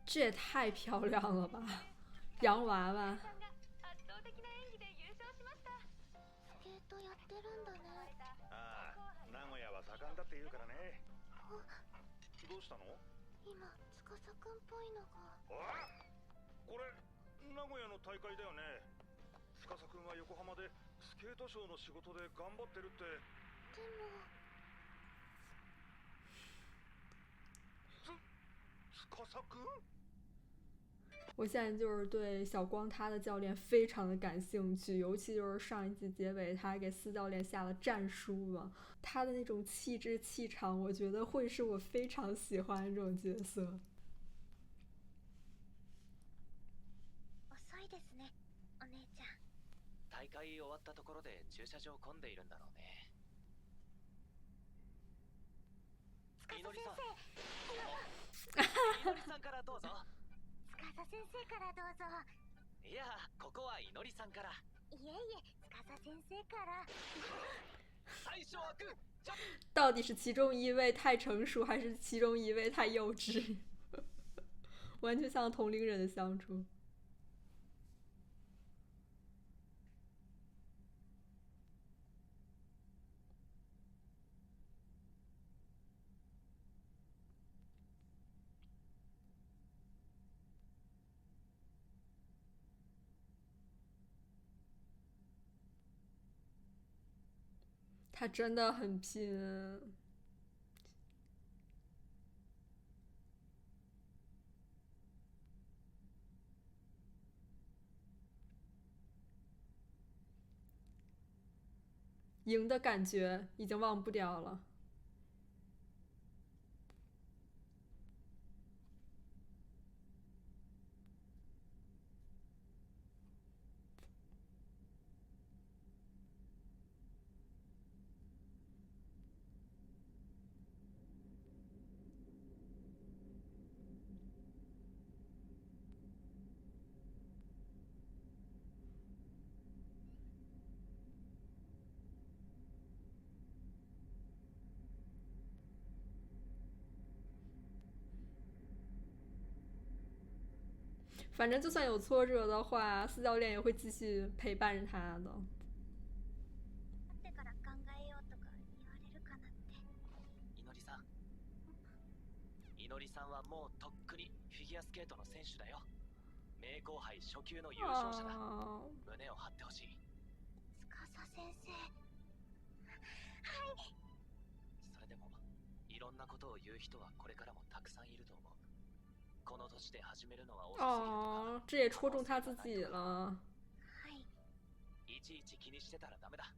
这也太漂亮了吧，洋娃娃。スケートやってるんだね。ああ、名古屋は盛んだって言うからね。どうしたの？今司くんっぽいのが。あ、これ名古屋の大会だよね。司くんは横浜でスケートショーの仕事で頑張ってるって。でも司くん？我现在就是对小光他的教练非常的感兴趣，尤其就是上一季结尾他还给司教练下了战书嘛，他的那种气质气场，我觉得会是我非常喜欢的这种角色。遅いですね、お姉ちゃん。大会終わったところで駐車場混んでいるんだろうね。司先いのりさん、生。いのりさんからどうぞ。司先生からどうぞ。いや、ここはいのりさんから。いえいえ、司先生から。最初はグー。到底是其中一位太成熟，还是其中一位太幼稚？完全像同龄人的相处。他真的很拼。赢的感觉已经忘不掉了。反正就算有挫折的话，司教练也会继续陪伴着他的。ってから考えようとか言われるかなって。いのりさん。いのりさんはもうとっくにフィギュアスケートの選手だよ。名後輩初級の優勝者だ。胸を張ってほしい。司先生。はい。それでもいろんなことを言う人はこれからもたくさんいると思う。この年で始めるのは遅すぎるとか。这也戳中他自己了。はい。いちいち気にしてたらダメだ。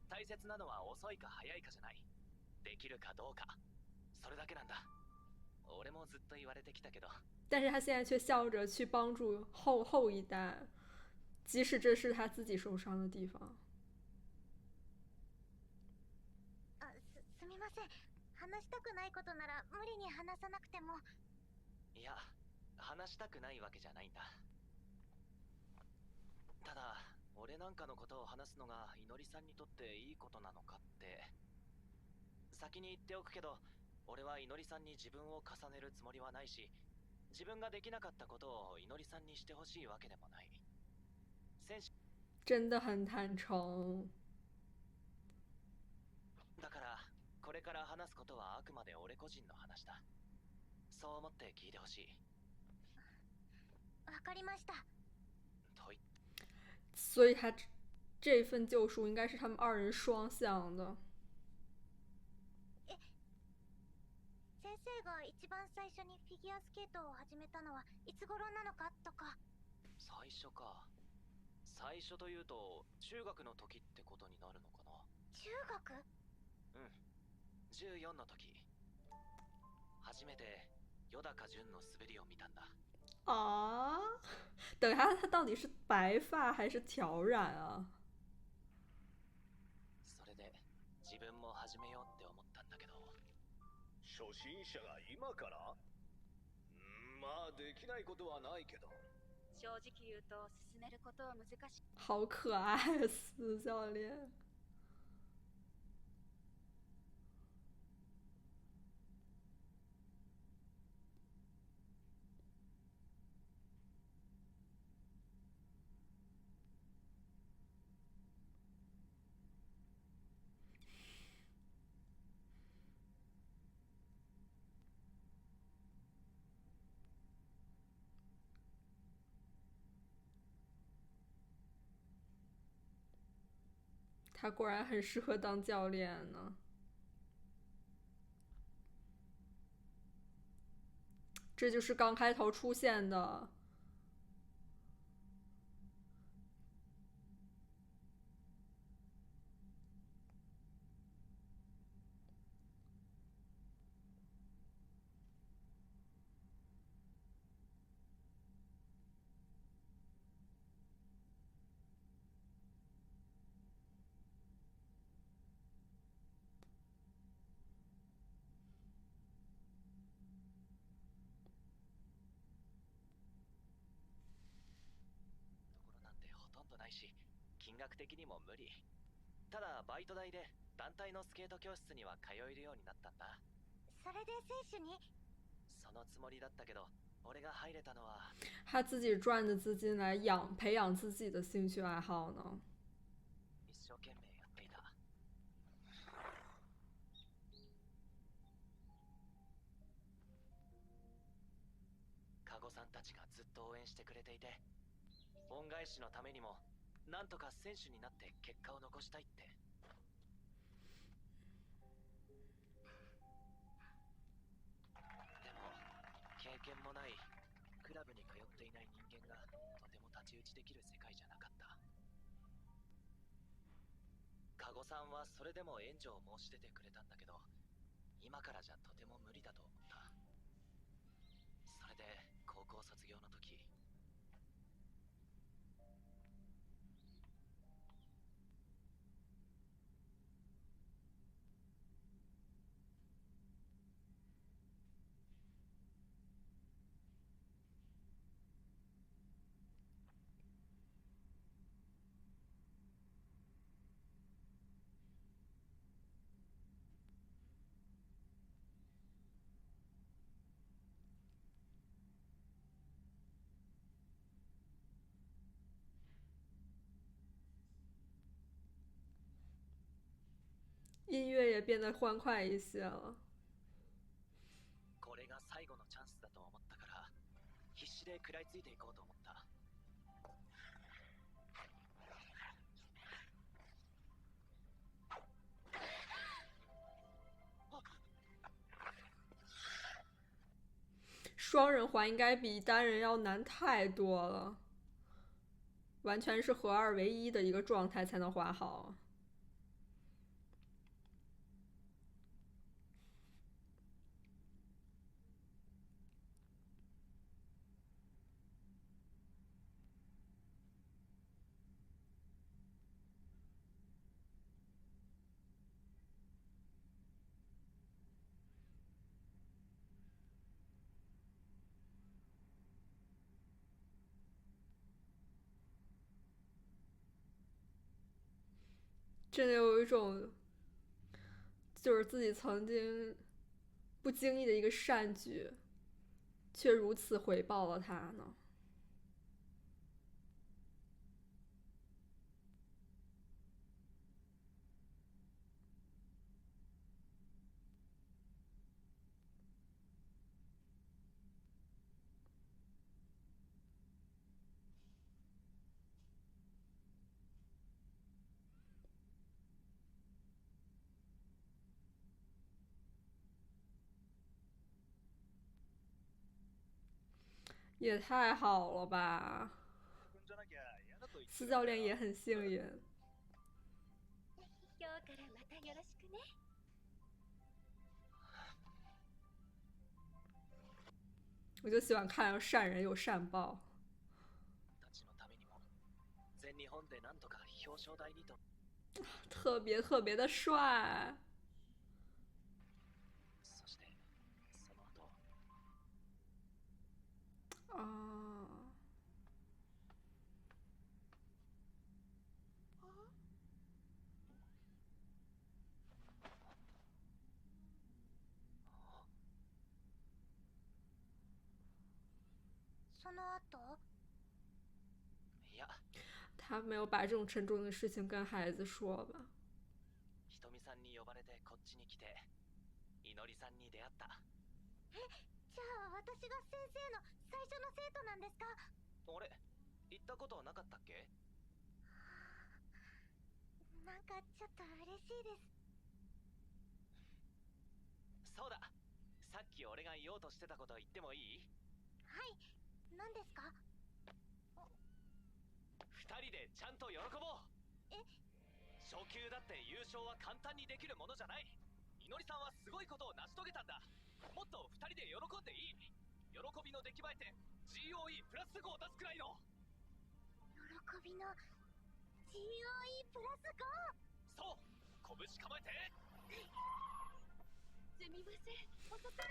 大切なのは遅いか早いかじゃない。できるかどうか。それだけなんだ。俺もずっと言われてきたけど。但是他现在却笑着去帮助后一代，即使这是他自己受伤的地方。すみません。話したくないことなら無理に話さなくても。いや、話したくないわけじゃないんだ。ただ、俺なんかのことを話すのがいのりさんにとっていいことなのかって。先に言っておくけど、俺はいのりさんに自分を重ねるつもりはないし、自分ができなかったことをいのりさんにしてほしいわけでもない。真的很坦诚。だから、これから話すことはあくまで俺個人の話だ。そう思って聞いてほしい。わかりました。所以他这份救赎应该是他们二人双向的。先生が一番最初にフィギュアスケートを始めたのはいつ頃なのかとか。最初か。最初というと中学の時ってことになるのかな。中学？うん。14の時。初めて与高潤の滑りを見たんだ。啊，等一下，他到底是白发还是挑染啊？それで自分も始めようって思ったんだけど。初心者が今から？まあできないことはないけど。正直言うと進めることは難しい。好可爱，司教练。他果然很适合当教练呢。这就是刚开头出现的。金額的にも無理。ただバイト代で団体のスケート教室には通えるようになったんだ。それで選手に？そのつもりだったけど、俺が入れたのは他自己赚的资金来培养自己的兴趣爱好呢。一生懸命やっていた。カゴさんたちがずっと応援してくれていて、恩返しのためにもなんとか選手になって結果を残したいって。でも経験もないクラブに通っていない人間がとても太刀打ちできる世界じゃなかった。カゴさんはそれでも援助を申し出てくれたんだけど、今からじゃとても無理だと思った。それで高校卒業の時、音乐也变得欢快一些了。これが最後のチャンスだと思ったから、必死で食らいついていこうと思った。双人环应该比单人要难太多了，完全是合二为一的一个状态才能滑好。真的有一种，就是自己曾经不经意的一个善举，却如此回报了他呢。也太好了吧！司教练也很幸运。今日からまたよろしくね。我就喜欢看善人有善报。特别特别的帅。啊！その後？いや、他没有把这种沉重的事情跟孩子说吧。ひとみさんに呼ばれてこっちに来て、いのりさんに出会った。じゃあ私が先生の最初の生徒なんですか？俺、行ったことなかったっけ？なんかちょっと嬉しいです。そうだ、さっき俺が言おうとしてたこと言ってもいい？はい、何ですか？二人でちゃんと喜ぼう。え？初級だって優勝は簡単にできるものじゃない。いのりさんはすごいことを成し遂げたんだ。もっと二人で喜んでいい。喜びの出来栄えって GOE プラス5を出すくらいの。喜びの GOE プラス 5！ そう、拳構えて。すみません、遅くな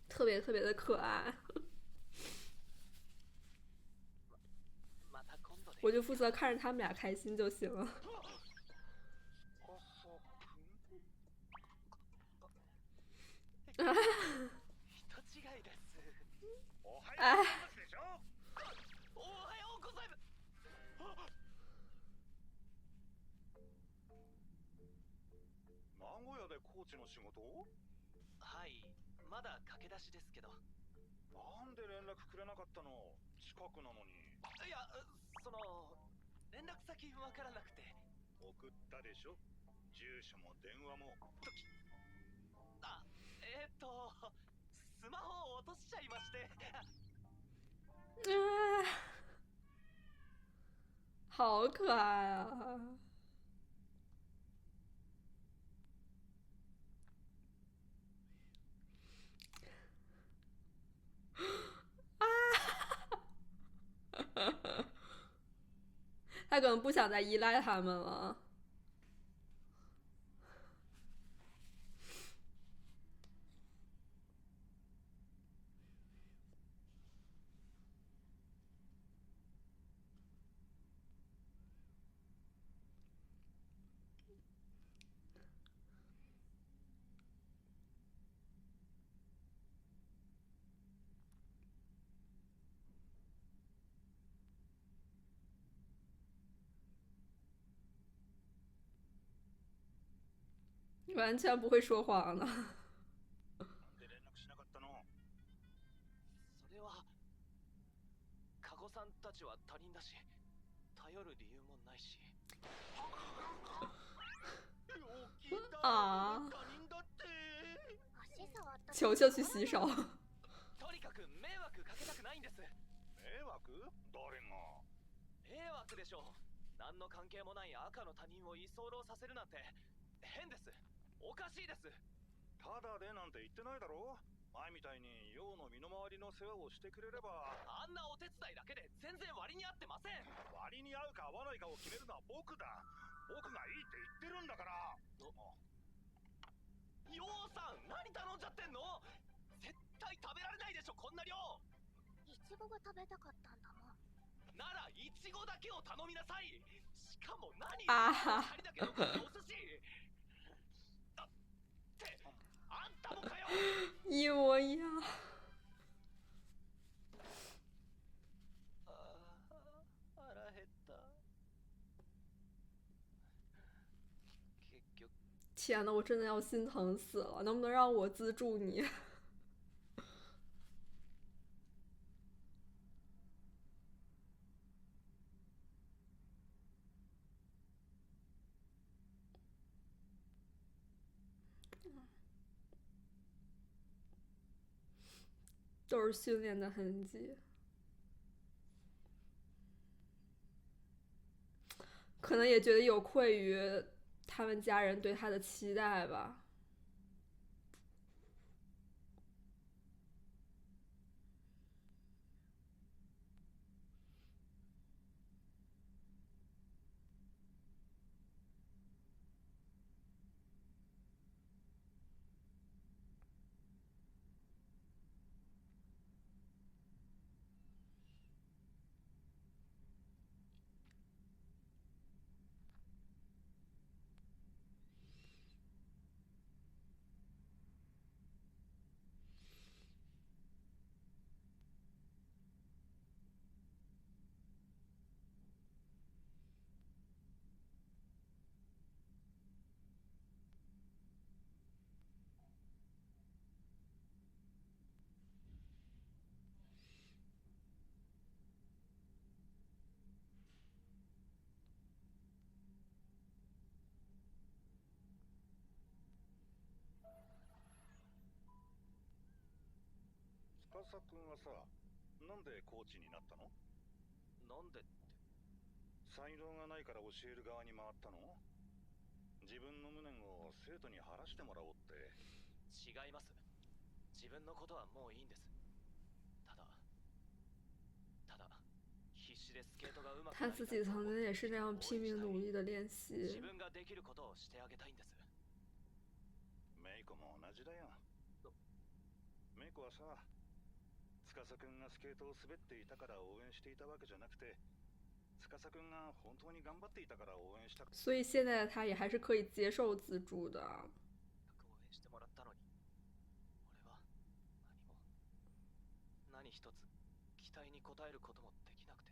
特别特别的可爱。また今度で。我就负责看着他们俩开心就行了。人違いです。おはようございますでしょ。おはようございます。名古屋でコーチの仕事？はい、まだ駆け出しですけど。なんで連絡くれなかったの？近くなのに。いや、その連絡先わからなくて。送ったでしょ、住所も電話も。あ、スマホを落としちゃいまして。好可爱啊！他可能不想再依赖他们了。完全不会说谎的。なんで連絡しなかったの？それはカゴさんたちは他人だし、頼る理由もないし。啊！他人だって。足触った。求求去洗手。とにかく迷惑かけたくないんです。迷惑？誰が？迷惑でしょ。何の関係もない赤の他人を居候させるなんて変です。おかしいです。ただでなんて言ってないだろ。前みたいに陽の身の回りの世話をしてくれれば。あんなお手伝いだけで全然割に合ってません。割に合うか合わないかを決めるのは僕だ。僕がいいって言ってるんだから。陽さん、何頼んじゃってんの？絶対食べられないでしょ、こんな量。いちごが食べたかったんだもん。ならいちごだけを頼みなさい。しかも何？あ2人だけ残ったお寿司。ってあんたもかよ。一模一样。腹減った。結局。天呐，我真的要心疼死了！能不能让我资助你？都是训练的痕迹，可能也觉得有愧于他们家人对他的期待吧。司君はさ、なんでコーチになったの？なんでって。才能がないから教える側に回ったの？自分の無念を生徒に晴らしてもらおうって。違います。自分のことはもういいんです。ただ必死でスケートが上手く他なりたいと自己曾思って经也是这样拼命努力的练自习。分ができることをしてあげたいんです。メイコも同じだよ。メイコはさ、司君がスケートを滑っていたから応援していたわけじゃなくて、司君が本当に頑張っていたから応援した。所以现在的他也还是可以接受自助的。応援してもらったのに、俺は何一つ期待に応えることもできなくて。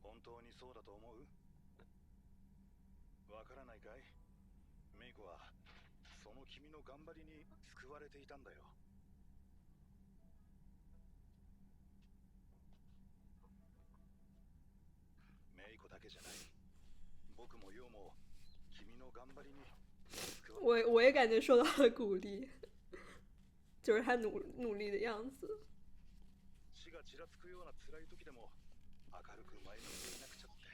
本当にそうだと思う？わからないかい？メイコはその君の頑張りに救われていたんだよ。メイコだけじゃない。僕もヨウも君の頑張りに救われ。我也感觉受到了鼓励，就是他努力的样子。死がちらつくような辛い時でも明るく前向きでいなくちゃって。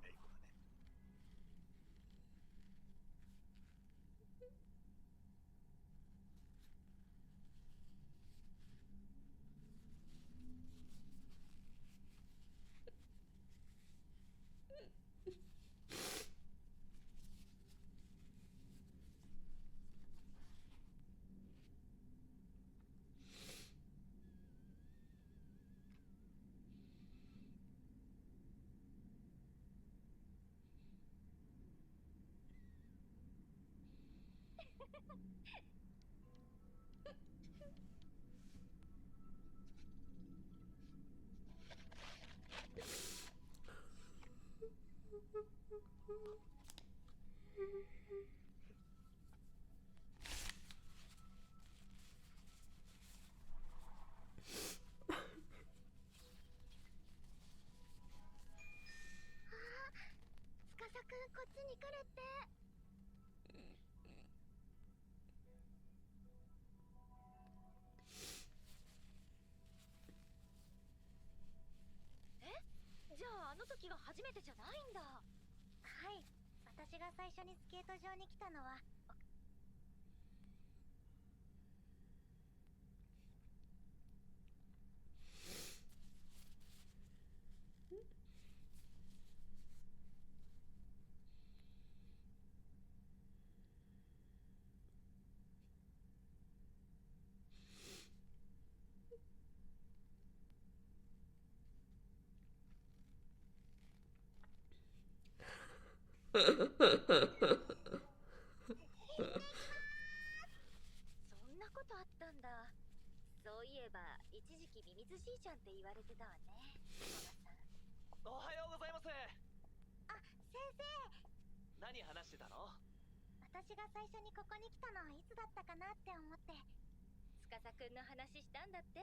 メイコだね。司君こっちに来るって。じゃああの時が初めてじゃないんだ。はい、私が最初にスケート場に来たのはそんなことあったんだ。そういえば一時期ミミズじいちゃんって言われてたわね、モナさん。おはようございます。あ、先生。何話してたの？私が最初にここに来たのはいつだったかなって思って。司くんの話したんだって、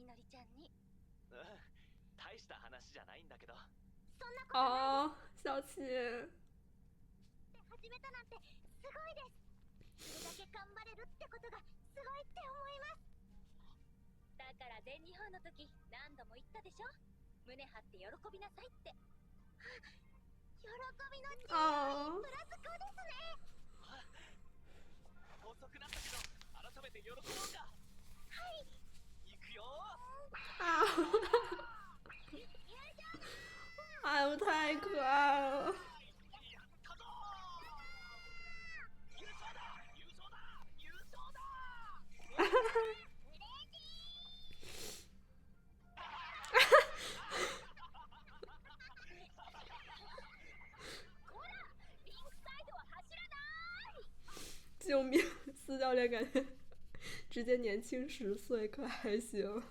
いのりちゃんに。うん、大した話じゃないんだけど。そんなことない小七。で始めたなんてすごいです。それだけ頑張れるってことがすごいって思います。だから全日本の時何度も言ったでしょ、胸張って喜びなさいって。喜びの10プラス5ですね。遅くなったけど改めて喜ぼうか。はい、行くよ。哎呦，太可爱了！やったぞー！優勝だ！優勝だ！優勝だ！こら、リンクサイドは走らない！救命！司教练感觉直接年轻10岁，可还行。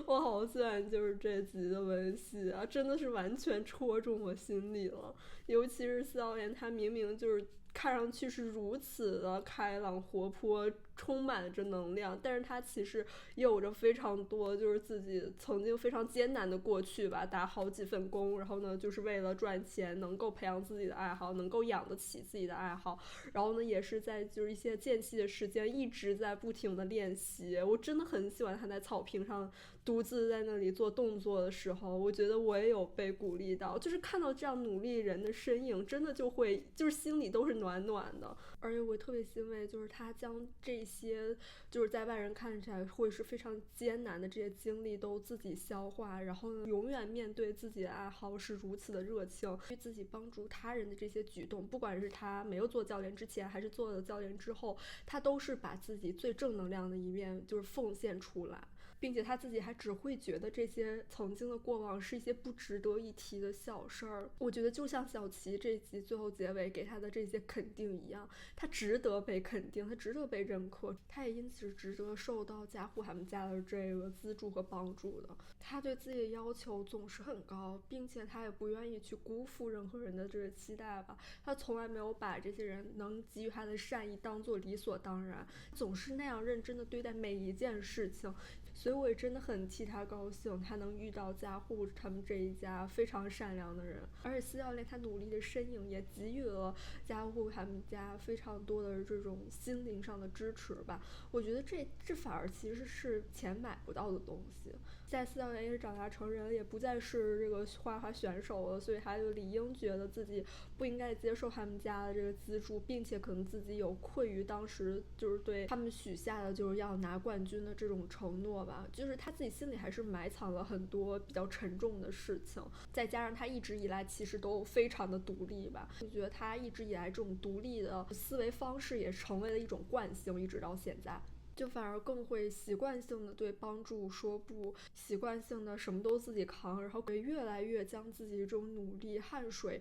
我好喜欢就是这集的文戏啊，真的是完全戳中我心里了。尤其是司教练，他明明就是看上去是如此的开朗活泼，充满着能量，但是他其实也有着非常多就是自己曾经非常艰难的过去吧，打好几份工，然后呢就是为了赚钱，能够培养自己的爱好，能够养得起自己的爱好，然后呢也是在就是一些间隙的时间一直在不停的练习。我真的很喜欢他在草坪上独自在那里做动作的时候，我觉得我也有被鼓励到，就是看到这样努力人的身影，真的就会就是心里都是暖暖的。而且我特别欣慰，就是他将这些就是在外人看起来会是非常艰难的这些经历都自己消化，然后呢永远面对自己的爱好是如此的热情，对自己帮助他人的这些举动，不管是他没有做教练之前还是做了教练之后，他都是把自己最正能量的一面就是奉献出来，并且他自己还只会觉得这些曾经的过往是一些不值得一提的小事儿。我觉得就像小琪这集最后结尾给他的这些肯定一样，他值得被肯定，他值得被认可，他也因此值得受到加护他们家的这个资助和帮助的。他对自己的要求总是很高，并且他也不愿意去辜负任何人的这个期待吧，他从来没有把这些人能给予他的善意当做理所当然，总是那样认真的对待每一件事情。所以我也真的很替他高兴，他能遇到加护他们这一家非常善良的人，而且司教练他努力的身影也给予了加护他们家非常多的这种心灵上的支持吧。我觉得这反而其实是钱买不到的东西。现在司教练也是长大成人，也不再是这个画画选手了，所以他就理应觉得自己不应该接受他们家的这个资助，并且可能自己有愧于当时就是对他们许下的就是要拿冠军的这种承诺吧，就是他自己心里还是埋藏了很多比较沉重的事情，再加上他一直以来其实都非常的独立吧，我觉得他一直以来这种独立的思维方式也成为了一种惯性，一直到现在。就反而更会习惯性的对帮助说不，习惯性的什么都自己扛，然后会越来越将自己这种努力汗水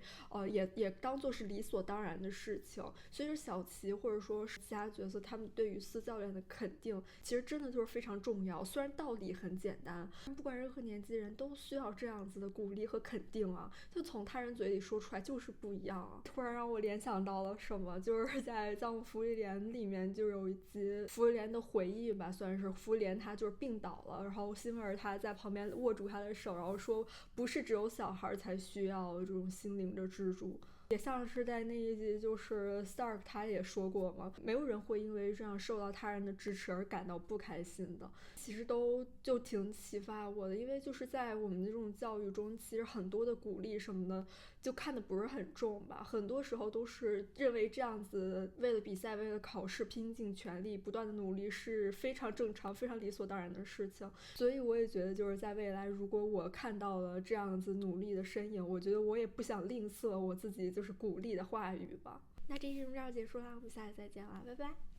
也当做是理所当然的事情。所以说小齐或者说是其他角色他们对于司教练的肯定其实真的就是非常重要，虽然道理很简单，不管任何年纪人都需要这样子的鼓励和肯定啊，就从他人嘴里说出来就是不一样啊。突然让我联想到了什么，就是在《教母芙莉莲》里面就有一集芙莉莲的回忆吧，算是芙莉莲她就是病倒了，然后辛维尔她在旁边握住她的手，然后说不是只有小孩才需要这种心灵的支柱。也像是在那一集就是 Stark 他也说过嘛，没有人会因为这样受到他人的支持而感到不开心的，其实都就挺启发我的。因为就是在我们这种教育中，其实很多的鼓励什么的就看得不是很重吧，很多时候都是认为这样子为了比赛为了考试拼尽全力不断的努力是非常正常非常理所当然的事情。所以我也觉得就是在未来如果我看到了这样子努力的身影，我觉得我也不想吝啬我自己就是鼓励的话语吧。那这期节目这样结束啦，我们下期再见啦，拜拜。